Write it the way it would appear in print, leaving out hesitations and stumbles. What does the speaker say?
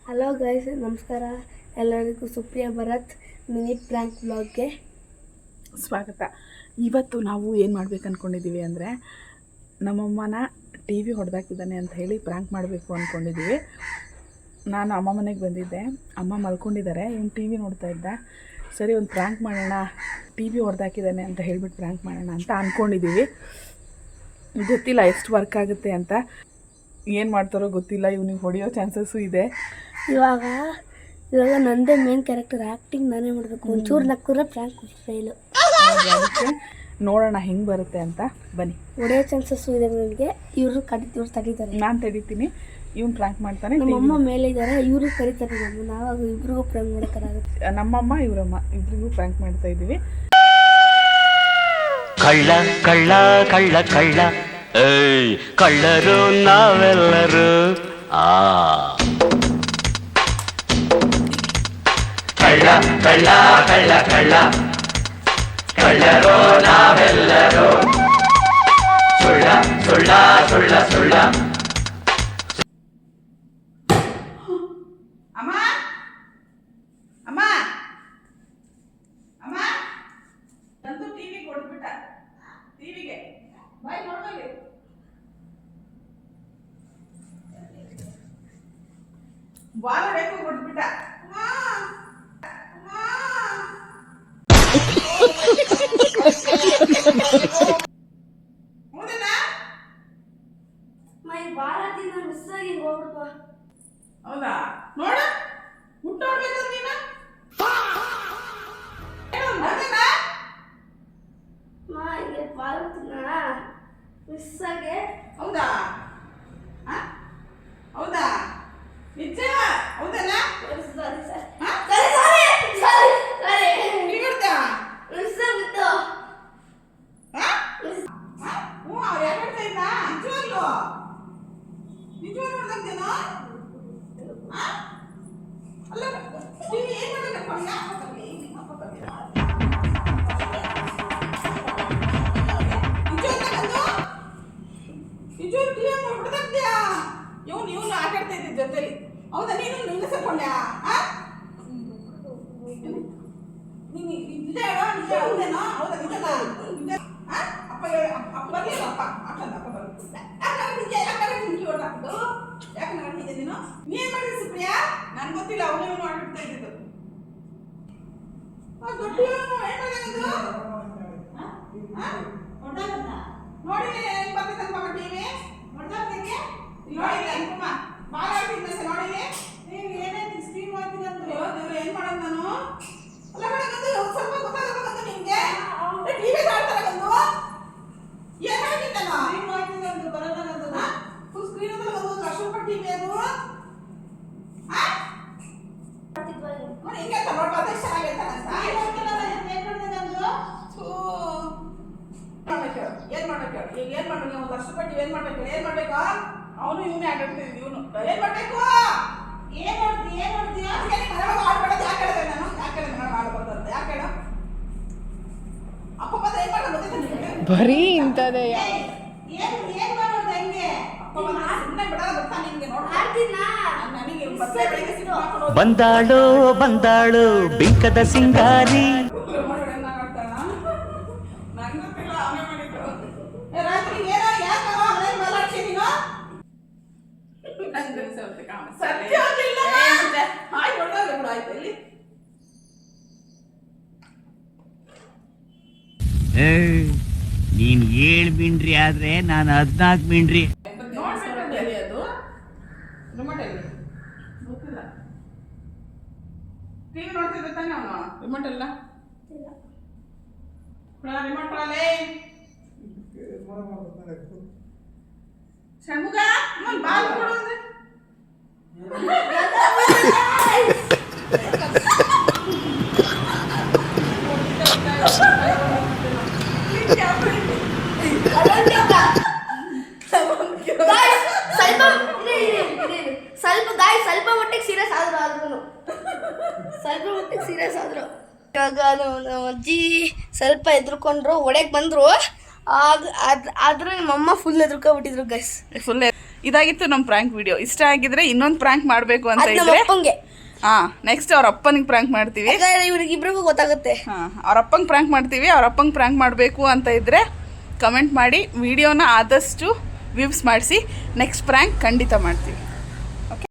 Hello guys, ನಮಸ್ಕಾರ ಎಲ್ಲರಿಗೂ. Supriya Bharat mini prank ವ್ಲಾಗ್ಗೆ ಸ್ವಾಗತ. ಇವತ್ತು ನಾವು ಏನು ಮಾಡ್ಬೇಕು ಅಂದ್ಕೊಂಡಿದ್ದೀವಿ ಅಂದರೆ, ನಮ್ಮಮ್ಮನ ಟಿ ವಿ ಹೊಡೆದಾಕಿದ್ದಾನೆ ಅಂತ ಹೇಳಿ ಪ್ರ್ಯಾಂಕ್ ಮಾಡಬೇಕು ಅಂದ್ಕೊಂಡಿದ್ದೀವಿ. ನಾನು ಅಮ್ಮ ಮನೆಗೆ ಬಂದಿದ್ದೆ, ಅಮ್ಮ ಮಲ್ಕೊಂಡಿದ್ದಾರೆ, ಇವ್ನು ಟಿ ವಿ ನೋಡ್ತಾ ಇದ್ದ. ಸರಿ, ಒಂದು ಪ್ರ್ಯಾಂಕ್ ಮಾಡೋಣ, ಟಿ ವಿ ಹೊಡೆದಾಕಿದ್ದಾನೆ ಅಂತ ಹೇಳ್ಬಿಟ್ಟು ಪ್ರ್ಯಾಂಕ್ ಮಾಡೋಣ ಅಂತ ಅಂದ್ಕೊಂಡಿದ್ದೀವಿ. ಗೊತ್ತಿಲ್ಲ ಎಷ್ಟು ವರ್ಕ್ ಆಗುತ್ತೆ ಅಂತ, ಏನು ಮಾಡ್ತಾರೋ ಗೊತ್ತಿಲ್ಲ. ಇವ್ನಿಗೆ ಹೊಡೆಯೋ ಚಾನ್ಸಸ್ಸು ಇದೆ. ಇವಾಗ ನಂದೇ ಮೇನ್ ಕ್ಯಾರೆಕ್ಟರ್, ಆ್ಯಕ್ಟಿಂಗ್ ನಾನೇ ಮಾಡಬೇಕು. ಒಂಚೂರು ನಕ್ಕೂರ ಪ್ರ್ಯಾಂಕ್ ಫೇಲು. ಅದಕ್ಕೆ ನೋಡೋಣ ಹೆಂಗೆ ಬರುತ್ತೆ ಅಂತ. ಬನ್ನಿ. ಹೊಡೆಯೋ ಚಾನ್ಸಸ್ಸು ಇದೆ ನನಗೆ. ಇವರು ತಡೀತಾರೆ, ನಾನು ತಡೀತೀನಿ, ಇವ್ನು ಪ್ರ್ಯಾಂಕ್ ಮಾಡ್ತಾನೆ. ನಮ್ಮಮ್ಮ ಮೇಲೆ ಇದ್ದಾರೆ, ಇವರು ಕರೀತಾರೆ ನಾವು ಇಬ್ರಿಗೂ ಪ್ರ್ಯಾಂಕ್ ಮಾಡೋಕ್ಕಾಗುತ್ತೆ. ನಮ್ಮಮ್ಮ ಇವರಮ್ಮ ಇಬ್ರಿಗೂ ಪ್ರ್ಯಾಂಕ್ ಮಾಡ್ತಾ ಇದ್ದೀವಿ. ಕಳ್ಳ ಕಳ್ಳ ಕಳ್ಳ ಕಳ್ಳ ಏಯ್ ಕಳ್ಳರು ನಾವೆಲ್ಲರೂ. ಕಳ್ಳ ಕಳ್ಳ ಕಳ್ಳ ಕಳ್ಳ ಕಳ್ಳರು ನಾವೆಲ್ಲರೂ. ಸುಳ್ಳ ಸುಳ್ಳ ಸುಳ್ಳ ಸುಳ್ಳ. ಅಮ್ಮ ಅಮ್ಮ ಅಮ್ಮ ನಂದು ಟಿವಿ ಕೊಡ್ಬಿಟ್ಟ. ಟಿವಿಗೆ ಬಾಯ್ ನೋಡ್ಕೊಳ್ಳಿ. ಬಾಲ್ ಹೊಡೆಯಕ್ಕೂ ಕೊಟ್ಬಿಟ್ಟ. ಹೌದಾ? ನೋಡ ಹುಟ್ಟು ನೋಡ್ಬೇಕು ನೀನು. ಹೌದಾ? ಹೌದಾ? ನಿಜ? ಹೌದಲ್ಲ? ಇವನು ಆಟ ಆಡ್ತಾ ಇದ್ದ ಜೊತೆಲಿ. ಹೌದಾ? ನೀನು ನಿಲ್ಲಿಸ್ಕೊಂಡ್ಯಾ? ನೀನು ನಿಜ ಹೇಳೋ, ನಿಜ ಹೌದೇನೋ? ಹೌದಾ? ನಿಜನಾ? ಅಪ್ಪ ಬರ್ಲಿಲ್ಲ, ಅಪ್ಪ ಆಟದ ಅಪ್ಪ ಬರ್ಲಿಲ್ಲ. ಯಾಕಂದ್ರೆ ನಿಮ್ಗೆ ಹೊಡೆದಾಕ್ದು? ಯಾಕೆ ನೋಡ್ತಿದ್ದೆ ನೀನು? ನೀನ್ ಮಾಡಿದ ಸುಪ್ರಿಯಾ? ನನ್ಗೆ ಗೊತ್ತಿಲ್ಲ, ಅವನು ಇವನು ಆಟಾಡ್ತಾ ಇದ್ದಿದ್ದು. ನೋಡಿಲ್ಲ ಹೆಂಗ್ ಬರ್ತೈತೆ ಅನ್ಕೊಂಡ ಟಿವಿ ನೋಡ್ದಂಗೆ ನೋಡಿಲ್ಲ ಅನ್ಕೊಂಡ ಬಾಳ ಆಡ್ತಿದ್ದ ನೋಡಿಲ್ಲ. ನೀವು ಏನೇನು ಸ್ಟ್ರೀಮ್ ಮಾಡ್ತೀರಂದ್ರೆ ದೇವ್ರು ಏನ್ ಮಾಡೋದು ನಾನು? ಅಲ್ಲ ಮೇಡಮ್, ಸ್ವಲ್ಪ ಗೊತ್ತಾಗಬೇಕಂತ ನಿಮ್ಗೆ. ಟಿವಿ ಆಡ್ತಾರ ಬಂದು ಏನ್ ಹೇಳ್ತಿದ್ದಾನ? ಸ್ಟ್ರೀಮ್ ಮಾಡ್ತಿದ್ದಂದು ಬರೋದಂತ ಫುಲ್ ಸ್ಕ್ರೀನ್ ಅಲ್ಲಿ ಒಂದು ಲಕ್ಷ ರೂಪಾಯಿ ಟಿವಿ ಅದು. ನೋಡಿ ಹಿಂಗೆ ಟೊಮಾಟೊ ಅದೇ ಚೆನ್ನಾಗೈತೆ ಅಂತ ಏನ್ ಮಾಡ್ಬೇಕು? ಈಗ ಏನ್ ಮಾಡ್ಬೇಕು? ಒಂದು ಲಕ್ಷ ರೂಪಾಯಿ ಏನ್ ಮಾಡ್ಬೇಕು? ಏನ್ ಮಾಡ್ಬೇಕು? ಅವನು ಇವನೇ ಆಟಾಡ್ತಿದ್ದ. ಇವನು ಏನ್ ಮಾಡ್ಬೇಕು? ಏನ್ ನೋಡ್ತೀಯ? ಆಡ್ಬೇಡದು. ಯಾಕೆ ಹೇಳಿದೆ ನಾನು? ಯಾಕೆ ಹೇಳಿದೆ ನಾನು ಆಡ್ಬಾರ್ದಂತ? ಯಾಕೆ ಹೇಳ? ಅಪ್ಪ ಬಂದ್ರೆ ಏನ್ ಮಾಡೋದು ಗೊತ್ತಿಲ್ಲ ನಿಮಗೆ? ಬರೀ ಇಂಥದೇ. ಏನ್ ಮಾಡೋದು ಹೆಂಗೆ? ಅಪ್ಪ ಬಂದ್ರೆ ಸುಮ್ಮನೆ ಬಿಡಲ್ಲ, ಗೊತ್ತಾ ನಿಮ್ಗೆ? ನನಗೆ ಮತ್ತೆ ಬೆಳಿಗ್ಗೆ ಸಿಟ್ಟು ಹಾಕೊಂಡು ಬಂದಾಳು ಬಂದಾಳು ಬಿಂಕದ ಸಿಂಗಾರಿ. ನೀನ್ 7 ಮಿಂಡ್ರಿ ಆದ್ರೆ ನಾನು 14 ಮಿಂಡ್ರಿ. ಟಿವಿ ನೋಡ್ತಿದ್ದ ತಾನೆ ಅವನು? ರಿಮೋಟ್ ಎಲ್ಲ ರಿಮೋಟ್ ಕೊಡಲೇ ಷಣ್ಮುಗ, ಬಾಲ್ ಕೊಡು ಅಂದ್ರೆ ಸ್ವಲ್ಪ ಮಟ್ಟಿಗೆ ಸೀರಿಯಸ್ ಆದ್ರು. ಇವಾಗ ಅಜ್ಜಿ ಸ್ವಲ್ಪ ಎದ್ರುಕೊಂಡ್ರು, ಒಡೆಗೆ ಬಂದರು. ಆದ್ರೆ ನಮ್ಮಮ್ಮ ಫುಲ್ ಎದ್ರುಕೊಂಡ್ಬಿಟ್ಟಿದ್ರು ಗೈಸ್. ಇದಾಗಿತ್ತು ನಮ್ಮ ಪ್ರ್ಯಾಂಕ್ ವಿಡಿಯೋ. ಇಷ್ಟ ಆಗಿದ್ರೆ ಇನ್ನೊಂದು ಪ್ರ್ಯಾಂಕ್ ಮಾಡಬೇಕು ಅಂತ ನಮ್ಮ ಇದ್ರೆ ಅಪ್ಪಂಗೆ ನೆಕ್ಸ್ಟ್ ಅವ್ರ ಅಪ್ಪನಿಗೆ ಪ್ರ್ಯಾಂಕ್ ಮಾಡ್ತೀವಿ. ಇವ್ರಿಗಿಬ್ರಿಗೂ ಗೊತ್ತಾಗುತ್ತೆ. ಅವ್ರ ಅಪ್ಪಂಗೆ ಪ್ರ್ಯಾಂಕ್ ಮಾಡ್ತೀವಿ. ಅವ್ರ ಅಪ್ಪಂಗೆ ಪ್ರ್ಯಾಂಕ್ ಮಾಡಬೇಕು ಅಂತ ಇದ್ರೆ ಕಮೆಂಟ್ ಮಾಡಿ, ವಿಡಿಯೋನ ಆದಷ್ಟು ವ್ಯೂಸ್ ಮಾಡಿಸಿ. ನೆಕ್ಸ್ಟ್ ಪ್ರ್ಯಾಂಕ್ ಖಂಡಿತ ಮಾಡ್ತೀವಿ.